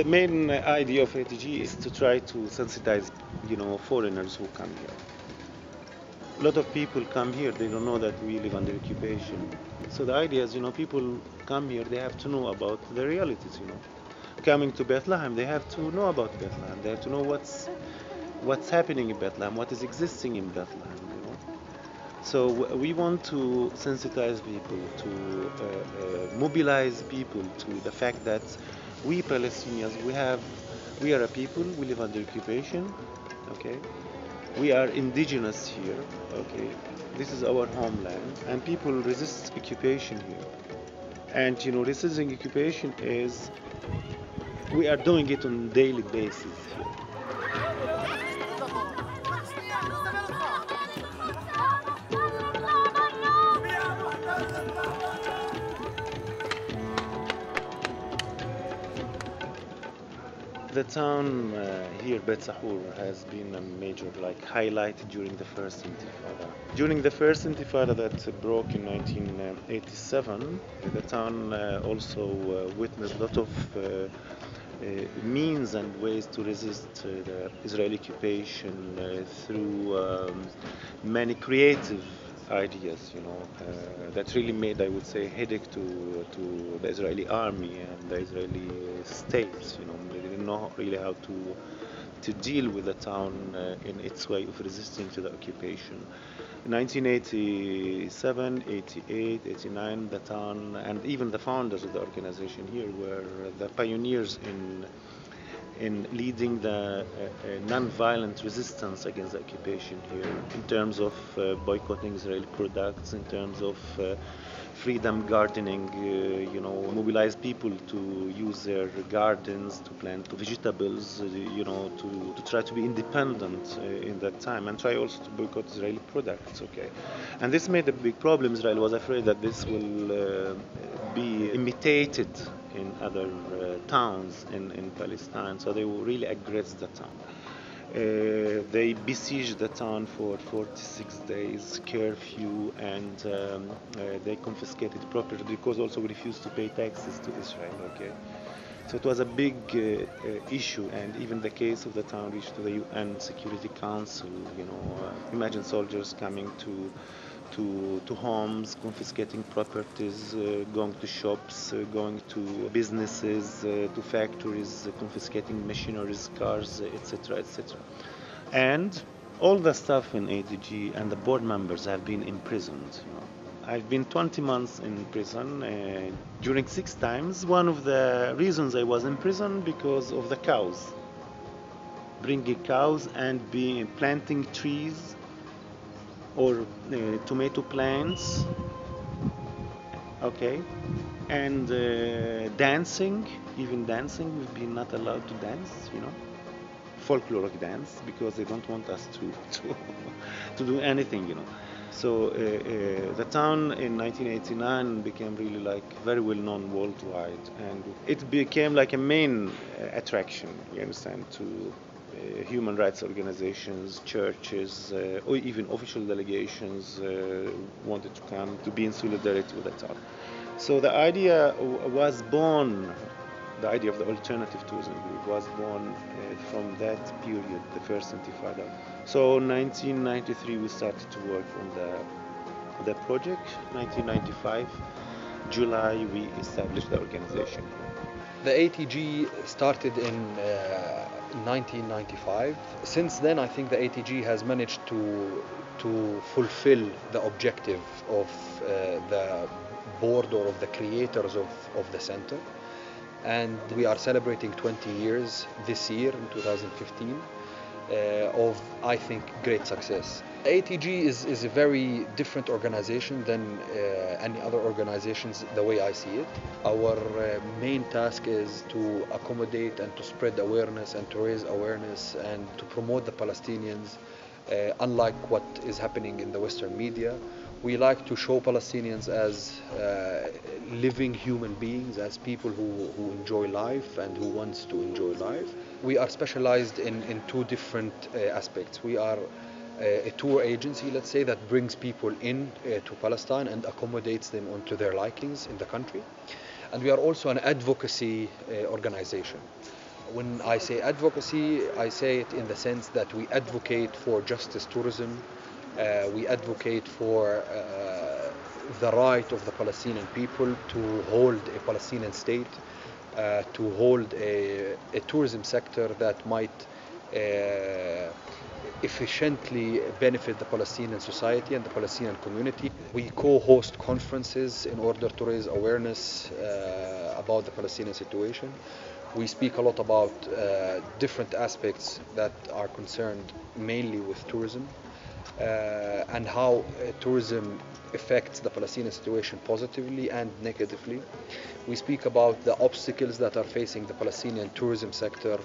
The main idea of ATG is to try to sensitize, foreigners who come here. A lot of people come here, they don't know that we live under occupation. So the idea is, people come here, they have to know about the realities. Coming to Bethlehem, they have to know about Bethlehem. They have to know what's happening in Bethlehem, what is existing in Bethlehem. So we want to sensitize people, to mobilize people to the fact that we Palestinians, we are a people, we live under occupation, okay? We are indigenous here, okay? This is our homeland, and people resist occupation here. And resisting occupation is, we are doing it on a daily basis here. The town here, Bet Sahur, has been a major highlight during the first Intifada. During the first Intifada that broke in 1987, the town also witnessed a lot of means and ways to resist the Israeli occupation through many creative ideas, that really made, I would say, headache to the Israeli army and the Israeli states. They didn't know really how to deal with the town in its way of resisting to the occupation. In 1987, 88, 89, the town and even the founders of the organization here were the pioneers in leading the non-violent resistance against the occupation here, in terms of boycotting Israeli products, in terms of freedom gardening, mobilize people to use their gardens, to plant vegetables, to try to be independent in that time, and try also to boycott Israeli products, okay? And this made a big problem. Israel was afraid that this will be imitated in other towns in Palestine, so they really aggressed the town. They besieged the town for 46 days, curfew, and they confiscated property because also we refused to pay taxes to Israel, okay? So it was a big issue, and even the case of the town reached to the UN Security Council. Imagine soldiers coming to homes, confiscating properties, going to shops, going to businesses, to factories, confiscating machineries, cars, etc., etc. And all the staff in ATG and the board members have been imprisoned. I've been 20 months in prison. During 6 times, one of the reasons I was in prison because of the cows. Bringing cows and planting trees or tomato plants, okay, and dancing, even dancing, we've been not allowed to dance, folkloric dance, because they don't want us to do anything, So the town in 1989 became really very well known worldwide, and it became like a main attraction, you understand, to human rights organizations, churches, or even official delegations wanted to come to be in solidarity with the town. So the idea was born, the idea of the alternative tourism group was born from that period, the first Intifada. So in 1993 we started to work on the project. 1995, July, we established the organization. The ATG started in 1995. Since then, I think the ATG has managed to fulfill the objective of the board or of the creators of the center. And we are celebrating 20 years this year in 2015 of, I think, great success. ATG is a very different organization than any other organizations, the way I see it. Our main task is to accommodate and to spread awareness and to raise awareness and to promote the Palestinians, unlike what is happening in the Western media. We like to show Palestinians as living human beings, as people who enjoy life and who wants to enjoy life. We are specialized in 2 different aspects. We are a tour agency, let's say, that brings people in to Palestine and accommodates them onto their likings in the country. And we are also an advocacy organization. When I say advocacy, I say it in the sense that we advocate for justice tourism. We advocate for the right of the Palestinian people to hold a Palestinian state, to hold a tourism sector that might efficiently benefit the Palestinian society and the Palestinian community. We co-host conferences in order to raise awareness about the Palestinian situation. We speak a lot about different aspects that are concerned mainly with tourism and how tourism affects the Palestinian situation positively and negatively. We speak about the obstacles that are facing the Palestinian tourism sector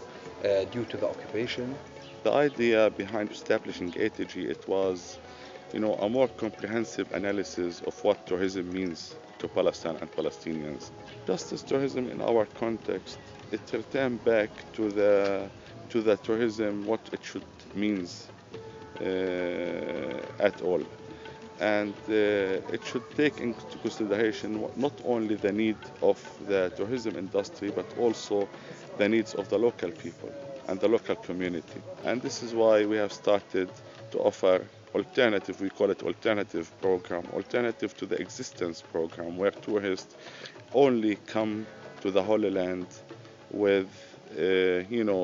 due to the occupation. The idea behind establishing ATG, it was, a more comprehensive analysis of what tourism means to Palestine and Palestinians. Justice tourism in our context, it returned back to the tourism, what it should means at all. And it should take into consideration not only the need of the tourism industry, but also the needs of the local people and the local community. And this is why we have started to offer alternative, we call it alternative program, alternative to the existence program, where tourists only come to the Holy Land with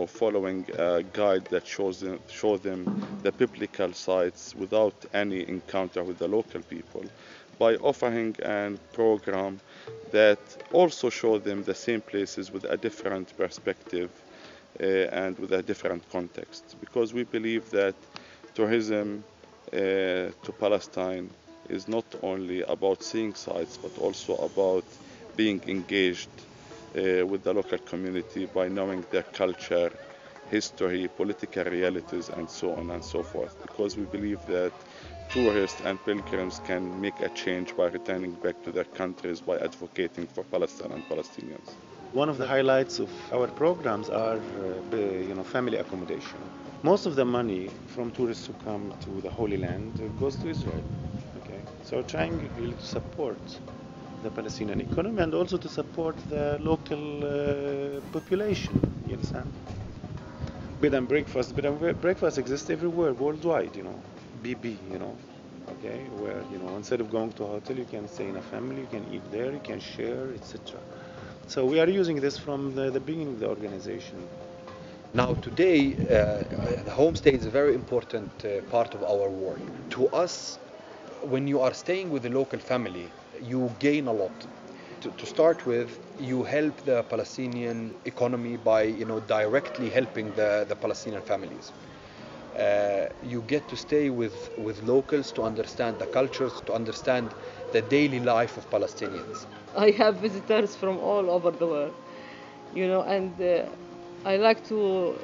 following a guide that show them the biblical sites without any encounter with the local people, by offering a program that also show them the same places with a different perspective and with a different context. Because we believe that tourism to Palestine is not only about seeing sites, but also about being engaged with the local community by knowing their culture, history, political realities, and so on and so forth. Because we believe that tourists and pilgrims can make a change by returning back to their countries by advocating for Palestine and Palestinians. One of the highlights of our programs are family accommodation. Most of the money from tourists who come to the Holy Land goes to Israel. Okay, so trying really to support the Palestinian economy and also to support the local population. You understand? Bed and breakfast. Bed and breakfast exists everywhere, worldwide. BB. Okay, where instead of going to a hotel, you can stay in a family, you can eat there, you can share, etc. So we are using this from the beginning of the organization. Now today, the homestay is a very important part of our work. To us, when you are staying with a local family, you gain a lot. To start with, you help the Palestinian economy by directly helping the Palestinian families. You get to stay with locals to understand the cultures, to understand the daily life of Palestinians. I have visitors from all over the world, and I like to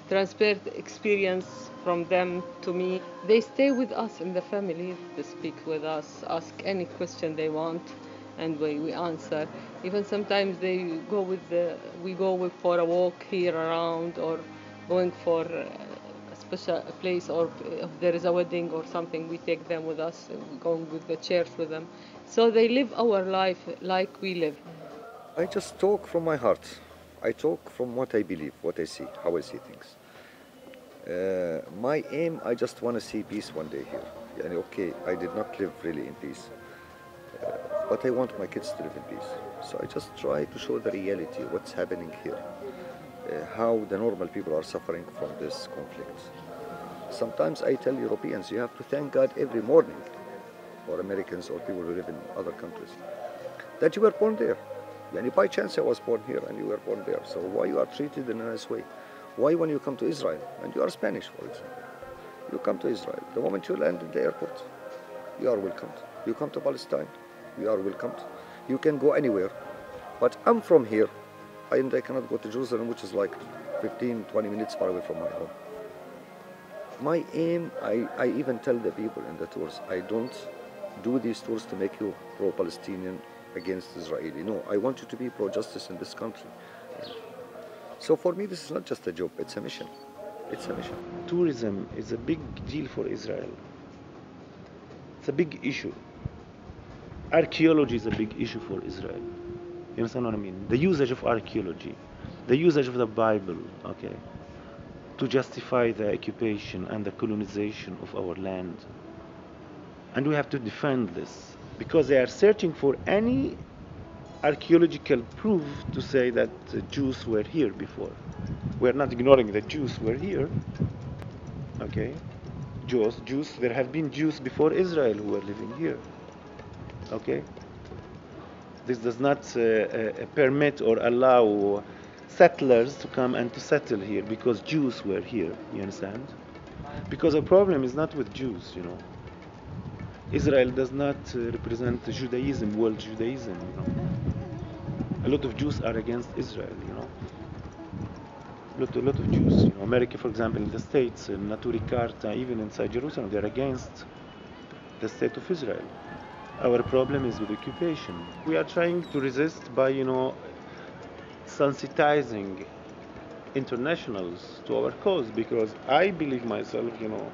transfer the experience from them to me. They stay with us in the family, they speak with us, ask any question they want, and we answer. Even sometimes we go for a walk here around, or going for a special place, or if there is a wedding or something, we take them with us, going with the chairs with them. So they live our life like we live. I just talk from my heart. I talk from what I believe, what I see, how I see things. My aim, I just want to see peace one day here. Okay, I did not live really in peace, but I want my kids to live in peace. So I just try to show the reality, what's happening here, how the normal people are suffering from this conflict. Sometimes I tell Europeans, you have to thank God every morning, or Americans or people who live in other countries, that you were born there. By chance I was born here and you were born there. So why you are treated in a nice way? Why when you come to Israel, and you are Spanish for example, you come to Israel, the moment you land in the airport, you are welcomed. You come to Palestine, you are welcomed. You can go anywhere. But I'm from here, and I cannot go to Jerusalem, which is like 15, 20 minutes far away from my home. My aim, I even tell the people in the tours, I don't do these tours to make you pro-Palestinian against Israeli. No, I want you to be pro-justice in this country. So for me, this is not just a job, it's a mission. It's a mission. Tourism is a big deal for Israel. It's a big issue. Archaeology is a big issue for Israel. You understand what I mean? The usage of archaeology. the usage of the Bible, okay, to justify the occupation and the colonization of our land. And we have to defend this because they are searching for any archaeological proof to say that the Jews were here before. We're not ignoring that Jews were here, okay? Jews, there have been Jews before Israel who were living here, okay? This does not permit or allow settlers to come and to settle here because Jews were here, you understand? Because the problem is not with Jews, you know. Israel does not represent Judaism, world Judaism, you know. A lot of Jews are against Israel, you know. A lot of Jews, you know. America, for example, in the States, in Naturi Karta, even inside Jerusalem, they're against the state of Israel. Our problem is with occupation. We are trying to resist by, you know, sensitizing internationals to our cause, because I believe myself, you know,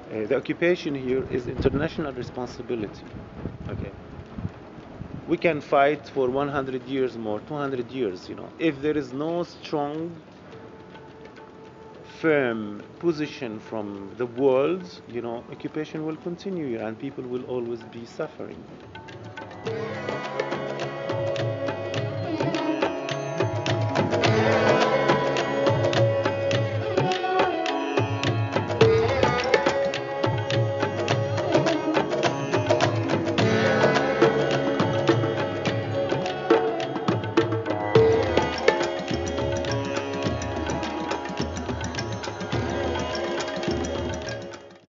the occupation here is international responsibility. Okay. We can fight for 100 years more, 200 years, you know. If there is no strong, firm position from the world, you know, occupation will continue and people will always be suffering.